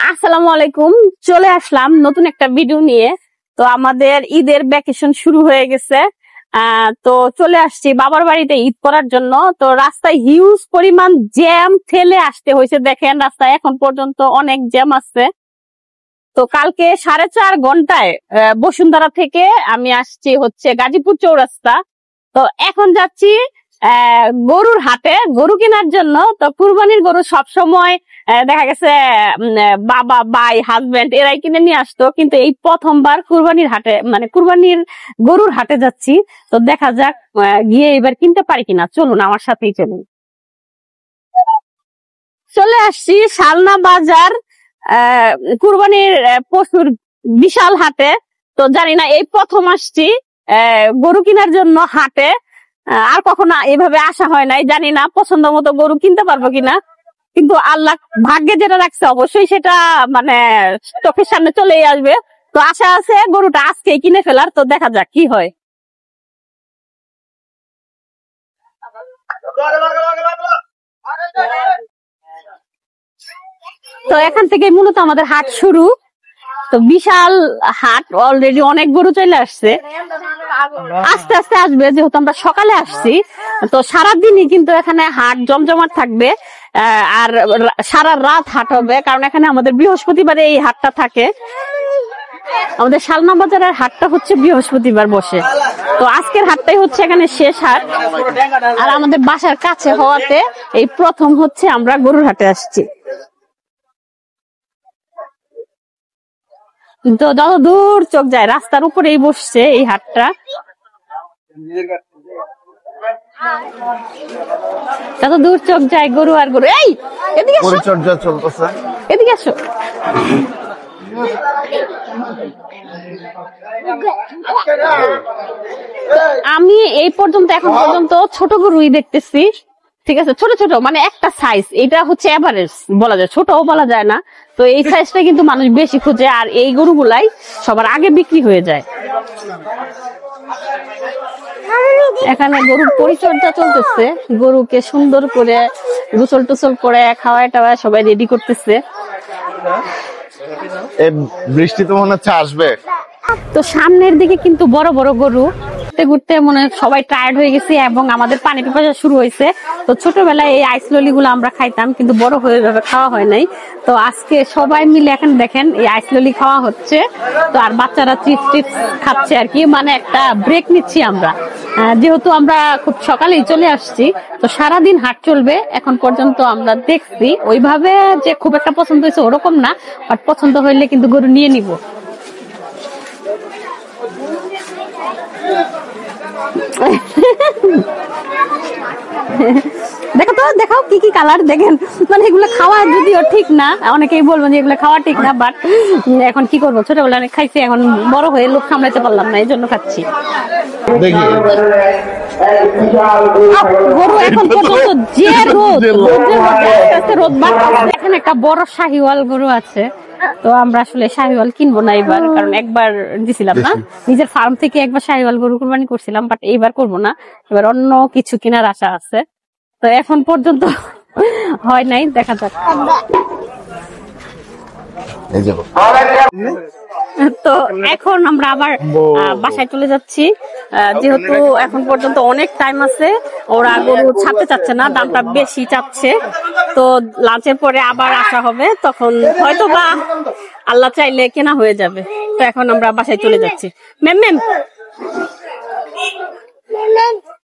আসসালামু আলাইকুম, চলে আসলাম নতুন একটা ভিডিও নিয়ে। তো আমাদের ঈদের ভ্যাকেশন শুরু হয়ে গেছে, তো চলে আসছি বাবার বাড়িতে ঈদ করার জন্য। তো রাস্তায় হিউজ পরিমাণ জ্যাম ঠেলে আসতে হয়েছে, দেখেন রাস্তায় এখন পর্যন্ত অনেক জ্যাম আছে। তো কালকে 4.5 ঘন্টায় বসুন্ধরা থেকে আমি আসছি হচ্ছে গাজীপুর চৌরাস্তা। তো এখন যাচ্ছি গরুর হাটে গরু কেনার জন্য। তো কুরবানির গরু সবসময় দেখা গেছে বাবা, ভাই, হাজবেন্ড এরাই কিনে নিয়ে আসতো, কিন্তু এই প্রথমবার কুরবানির হাটে মানে কুরবানির গরুর হাটে যাচ্ছি। তো দেখা যাক গিয়ে এবার কিনতে পারি কিনা। চলুন আমার সাথেই চলুন। চলে আসছি শালনা বাজার কুরবানির পশুর বিশাল হাটে। তো জানি না, এই প্রথম আসছি গরু কেনার জন্য হাটে। আর কখনো এভাবে আসা হয় নাই, জানি না পছন্দ মতো গরু কিনতে পারবো কিনা। কিন্তু আল্লাহ ভাগ্যে যেটা রাখছে অবশ্যই সেটা মানে চোখের সামনে চলেই আসবে। তো আশা আছে গরুটা আজকেই কিনে ফেলার। তো দেখা যাক কি হয়। তো এখান থেকে মূলত আমাদের হাট শুরু। তো বিশাল হাট, অলরেডি অনেক গরু চলে আসছে, আস্তে আস্তে আসবে যেহেতু আমরা সকালে আসছি। তো সারাদিনই কিন্তু এখানে হাট জমজমাট থাকবে, আর সারা রাত হাট হবে, কারণ এখানে আমাদের বৃহস্পতিবারে এই হাটটা থাকে। আমাদের শালনা বাজারের হাটটা হচ্ছে বৃহস্পতিবার বসে। তো আজকের হাটটাই হচ্ছে এখানে শেষ হাট, আর আমাদের বাসার কাছে হওয়াতে এই প্রথম হচ্ছে আমরা গরুর হাটে আসছি। তো যত দূর চোখ যায় রাস্তার উপরেই বসছে এই হাটটা। যত দূর চোখ যায় গরু আর গরু। এই এদিকে পরিচর্যা চলতেছে, এদিকে আসো। আমি এই পর্যন্ত এখন পর্যন্ত ছোট গরুই দেখতেছি, ঠিক আছে, ছোট ছোট মানে একটা সাইজ। এটা হচ্ছে এভারেজ বলা যায়, ছোটও বলা যায় না। তো এই সাইজটা কিন্তু মানুষ বেশি খুঁজে, আর এই গরুগুলাই সবার আগে বিক্রি হয়ে যায়। এখানে গরুর পরিচর্যা চলতেছে, গরুকে সুন্দর করে গোসল টোসল করে খাওয়ায় টাওয়ায় সবাই রেডি করতেছে। বৃষ্টি তো মনে হচ্ছে আসবে। তো সামনের দিকে কিন্তু বড় বড় গরু, ঘুরতে ঘুরতে মনে সবাই টায়ার্ড হয়ে গেছে এবং আমাদের পানি পিপাসা শুরু হয়েছে। তো ছোটবেলায় এই আইস ললি গুলো আমরা খাইতাম, কিন্তু বড় হয়ে ভাবে খাওয়া হয় নাই। তো আজকে সবাই মিলে এখন দেখেন এই আইস ললি খাওয়া হচ্ছে। তো আর বাচ্চারা চিপস টিপস খাচ্ছে আর কি, মানে একটা ব্রেক নিচ্ছি আমরা, যেহেতু আমরা খুব সকালেই চলে আসছি। তো সারাদিন হাট চলবে। এখন পর্যন্ত আমরা দেখছি ওইভাবে যে খুব একটা পছন্দ হয়েছে ওরকম না, বাট পছন্দ হইলে কিন্তু গরু নিয়ে নিব। দেখো তো, দেখাও কি কি কালার দেখেন। মানে এগুলো খাওয়া যদিও ঠিক না, অনেকেই বলবেন যে এগুলো খাওয়া ঠিক না, বাট এখন কি করবো, ছোটবেলা অনেক খাইছি, এখন বড় হয়ে লোক সামলাইতে পারলাম না, এই জন্য খাচ্ছি। গরু এখন পর্যন্ত যে রোদ বাড়ছে, এখানে একটা বড় শাহিওয়াল গরু আছে। তো আমরা আসলে শাহিওয়াল কিনবো না এবার, কারণ একবার দিছিলাম না, নিজের ফার্ম থেকে একবার শাহিওয়াল গরু কুরবানি করছিলাম, বাট এইবার করবো না। এবার অন্য কিছু কেনার আশা আছে। তো এখন পর্যন্ত হয় নাই, দেখা যাক। তো এখন আমরা আবার বাসায় চলে যাচ্ছি, যেহেতু এখন পর্যন্ত অনেক টাইম আছে। ওরা গরু ছাড়তে চাচ্ছে না, দামটা বেশি চাচ্ছে। তো লাঞ্চের পরে আবার আসা হবে, তখন হয়তো বা আল্লাহ চাইলে কেনা হয়ে যাবে। তো এখন আমরা বাসায় চলে যাচ্ছি। ম্যাম